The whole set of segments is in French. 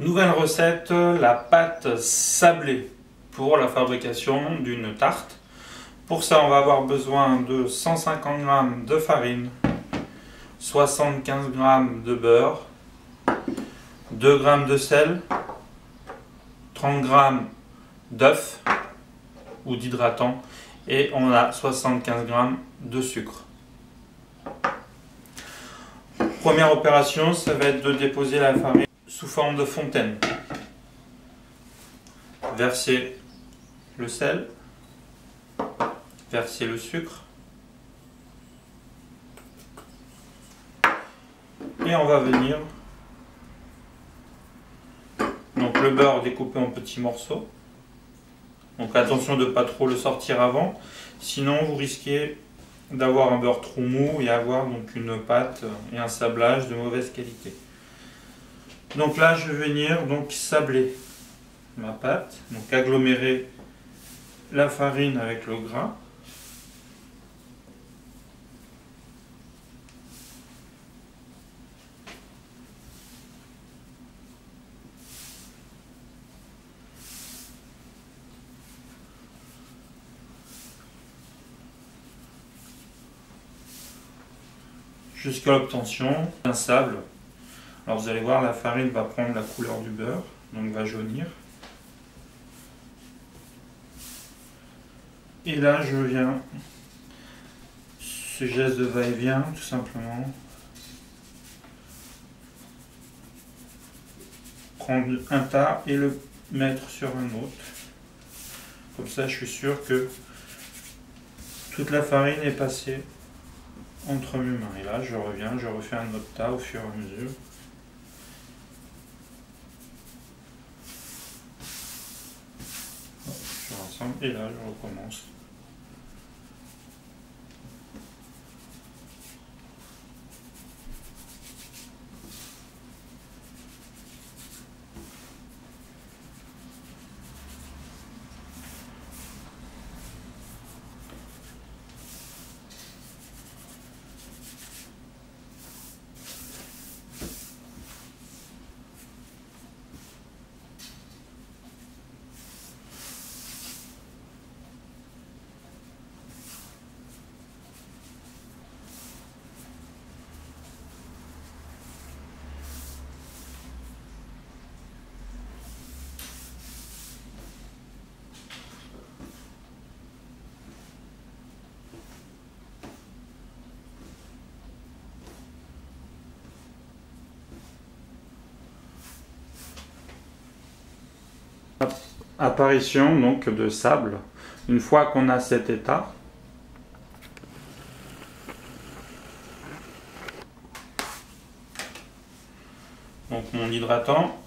Nouvelle recette, la pâte sablée pour la fabrication d'une tarte. Pour ça, on va avoir besoin de 150 g de farine, 75 g de beurre, 2 g de sel, 30 g d'œuf ou d'hydratant et on a 75 g de sucre. Première opération, ça va être de déposer la farine sous forme de fontaine. Verser le sel, verser le sucre et on va venir donc le beurre découpé en petits morceaux. Donc attention de ne pas trop le sortir avant, sinon vous risquez d'avoir un beurre trop mou et avoir donc une pâte et un sablage de mauvaise qualité. Donc là je vais venir donc sabler ma pâte, donc agglomérer la farine avec le gras. Jusqu'à l'obtention d'un sable. Alors vous allez voir, la farine va prendre la couleur du beurre, donc va jaunir. Et là je viens, ce geste de va-et-vient tout simplement, prendre un tas et le mettre sur un autre. Comme ça je suis sûr que toute la farine est passée entre mes mains. Et là je reviens, je refais un autre tas au fur et à mesure. Je rassemble et là je recommence. Apparition donc de sable. Une fois qu'on a cet état, donc mon hydratant,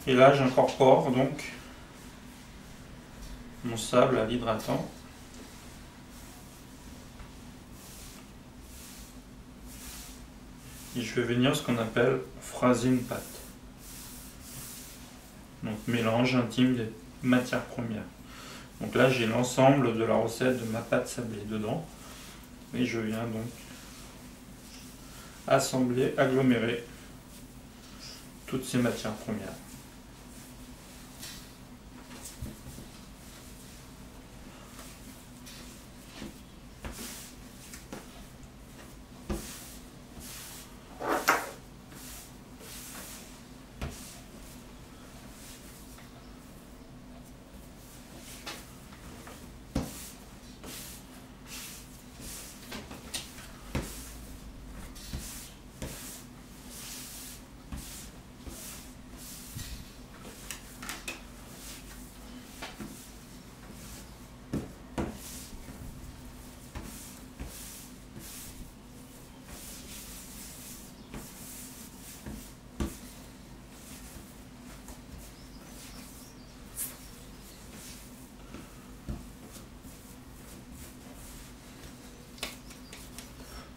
et là j'incorpore donc mon sable à l'hydratant. Et je vais venir ce qu'on appelle phraser une pâte. Donc mélange intime des matières premières. Donc là j'ai l'ensemble de la recette de ma pâte sablée dedans. Et je viens donc assembler, agglomérer toutes ces matières premières.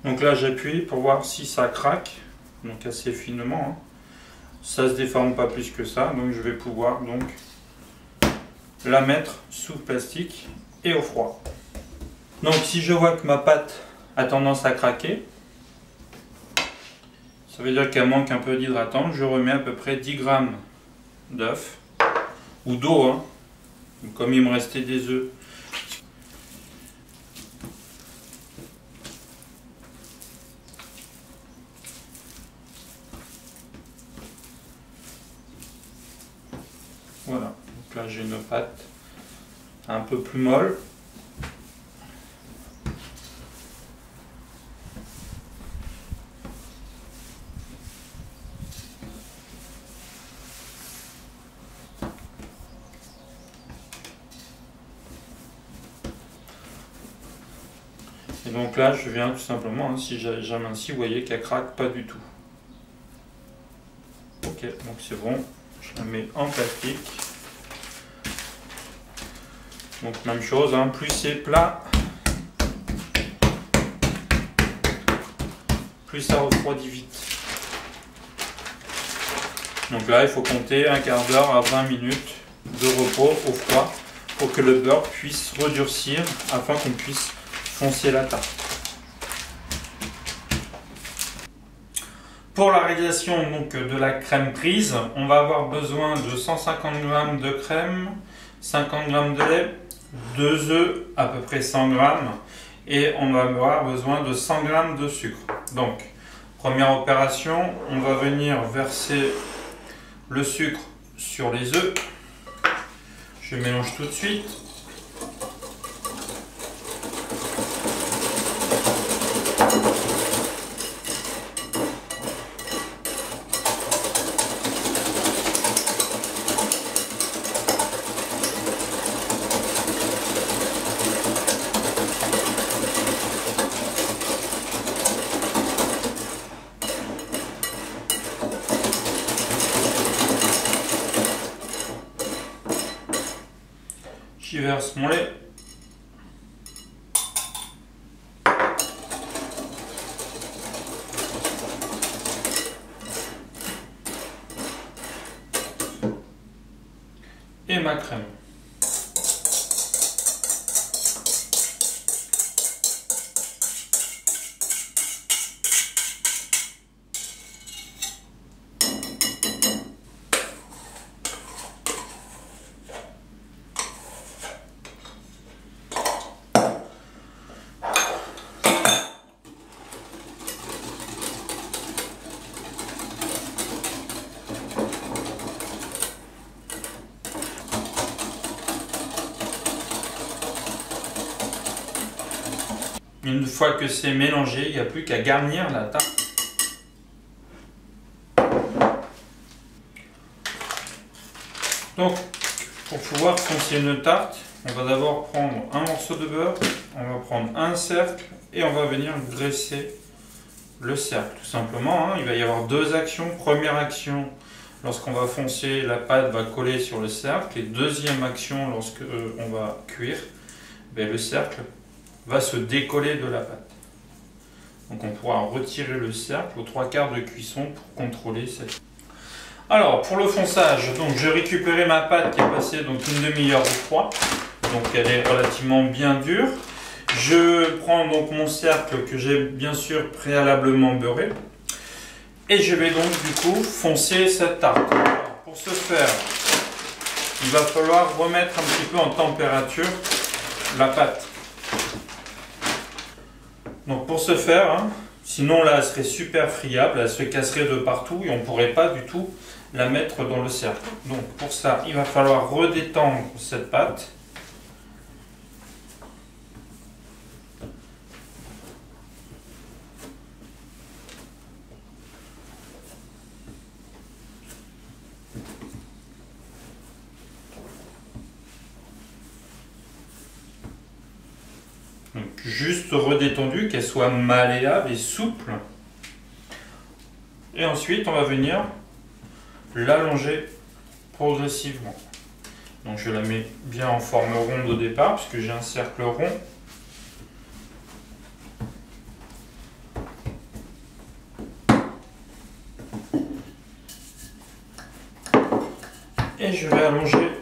Donc là j'appuie pour voir si ça craque, donc assez finement, hein. Ça se déforme pas plus que ça, donc je vais pouvoir donc la mettre sous plastique et au froid. Donc si je vois que ma pâte a tendance à craquer. Ça veut dire qu'elle manque un peu d'hydratant. Je remets à peu près 10 grammes d'œufs ou d'eau, hein. Comme il me restait des œufs. Voilà, donc là j'ai une pâte un peu plus molle. Et donc là je viens tout simplement, hein, si j'amincis, vous voyez qu'elle craque pas du tout. Ok, donc c'est bon, je la mets en plastique. Donc même chose, hein, plus c'est plat, plus ça refroidit vite. Donc là il faut compter un quart d'heure à 20 minutes de repos au froid pour que le beurre puisse redurcir afin qu'on puisse foncer la tarte. Pour la réalisation donc, de la crème prise, on va avoir besoin de 150 g de crème, 50 g de lait, 2 œufs, à peu près 100 g, et on va avoir besoin de 100 g de sucre. Donc, première opération, on va venir verser le sucre sur les œufs. Je mélange tout de suite. J'y verse mon lait. Et ma crème. Une fois que c'est mélangé, il n'y a plus qu'à garnir la tarte. Donc, pour pouvoir foncer une tarte, on va d'abord prendre un morceau de beurre, on va prendre un cercle et on va venir graisser le cercle. Tout simplement, hein, il va y avoir deux actions. Première action, lorsqu'on va foncer, la pâte va coller sur le cercle. Et deuxième action, lorsque on va cuire, le cercle va se décoller de la pâte. Donc on pourra retirer le cercle aux 3/4 de cuisson pour contrôler cette. Alors pour le fonçage, donc j'ai récupéré ma pâte qui est passée donc une demi-heure au froid. Donc elle est relativement bien dure. Je prends donc mon cercle que j'ai bien sûr préalablement beurré. Et je vais donc du coup foncer cette tarte. Alors, pour ce faire, il va falloir remettre un petit peu en température la pâte. Donc pour ce faire, hein, sinon là elle serait super friable, elle se casserait de partout et on ne pourrait pas du tout la mettre dans le cercle. Donc pour ça, il va falloir redétendre cette pâte. Donc, juste redétendue, qu'elle soit malléable et souple. Et ensuite, on va venir l'allonger progressivement. Donc je la mets bien en forme ronde au départ, puisque j'ai un cercle rond. Et je vais allonger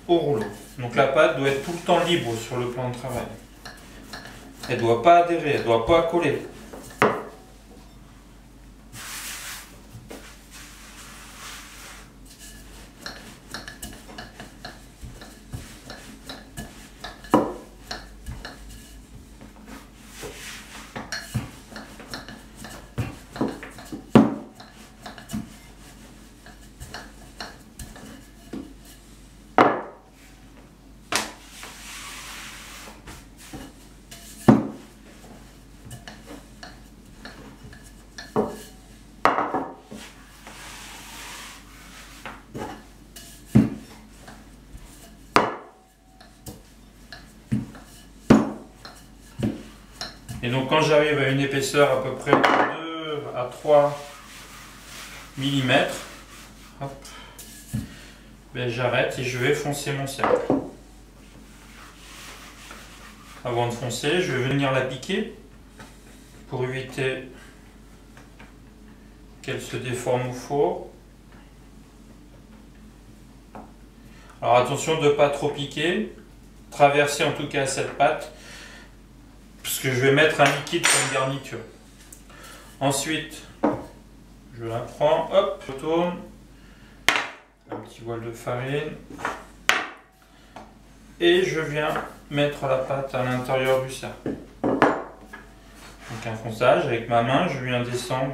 au rouleau. Donc la pâte doit être tout le temps libre sur le plan de travail. elle ne doit pas adhérer, elle ne doit pas coller. Et donc quand j'arrive à une épaisseur à peu près de 2 à 3 mm, ben j'arrête et je vais foncer mon cercle. Avant de foncer, je vais venir la piquer pour éviter qu'elle se déforme au four. Alors attention de ne pas trop piquer, traverser en tout cas cette pâte, puisque je vais mettre un liquide comme garniture. Ensuite, je la prends, hop, je tourne, un petit voile de farine, et je viens mettre la pâte à l'intérieur du cercle. Donc un fonçage avec ma main, je viens descendre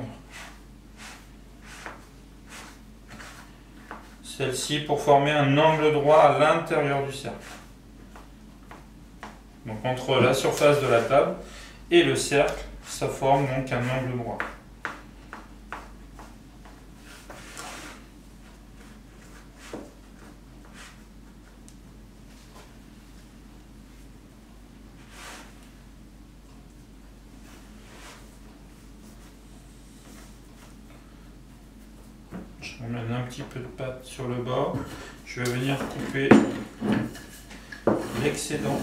celle-ci pour former un angle droit à l'intérieur du cercle. Donc entre la surface de la table et le cercle, ça forme donc un angle droit. Je ramène un petit peu de pâte sur le bord. Je vais venir couper l'excédent.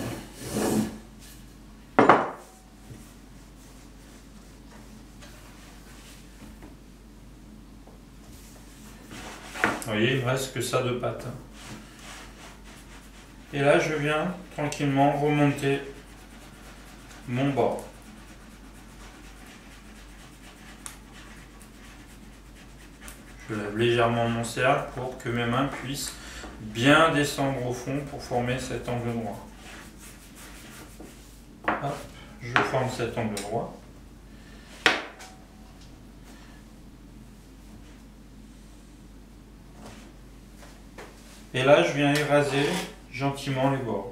Vous voyez, il ne me reste que ça de pâte. Et là, je viens tranquillement remonter mon bord. Je lève légèrement mon cercle pour que mes mains puissent bien descendre au fond pour former cet angle droit. Hop, je forme cet angle droit. Et là, je viens éraser gentiment les bords.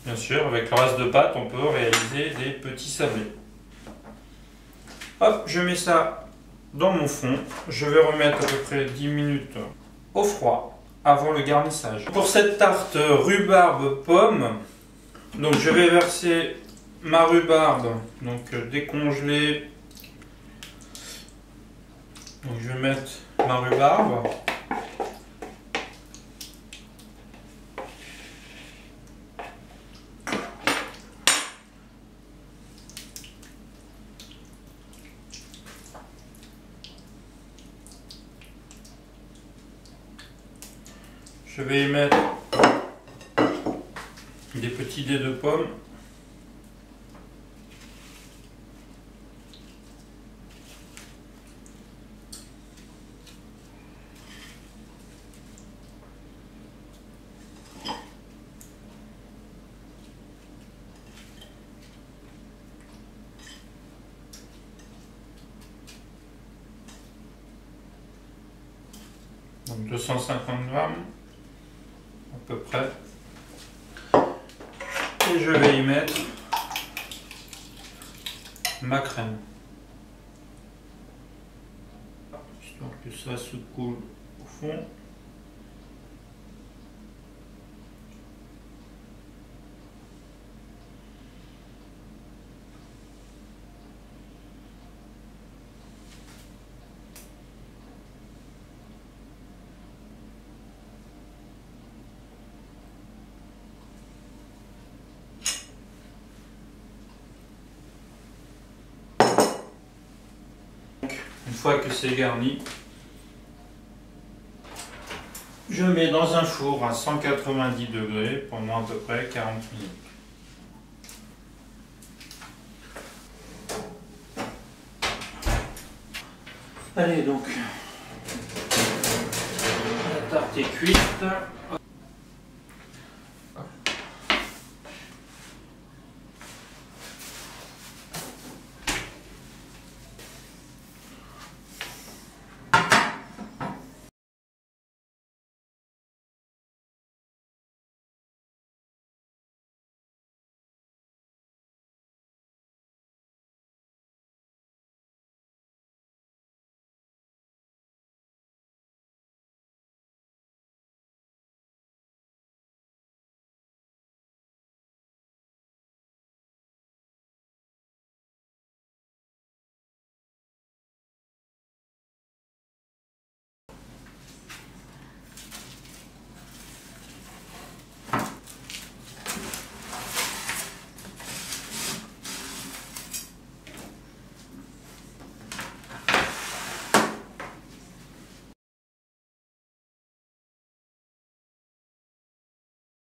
Bien sûr, avec le reste de pâte, on peut réaliser des petits sablés. Hop, je mets ça dans mon fond. Je vais remettre à peu près 10 minutes au froid avant le garnissage. Pour cette tarte rhubarbe pomme, donc je vais verser ma rhubarbe donc décongelée. Donc je vais mettre ma rhubarbe. Je vais y mettre des petits dés de pommes. Donc 250 grammes. À peu près. Et je vais y mettre ma crème. Histoire que ça se coule au fond. Une fois que c'est garni, je mets dans un four à 190 degrés pendant à peu près 40 minutes. Allez donc, la tarte est cuite.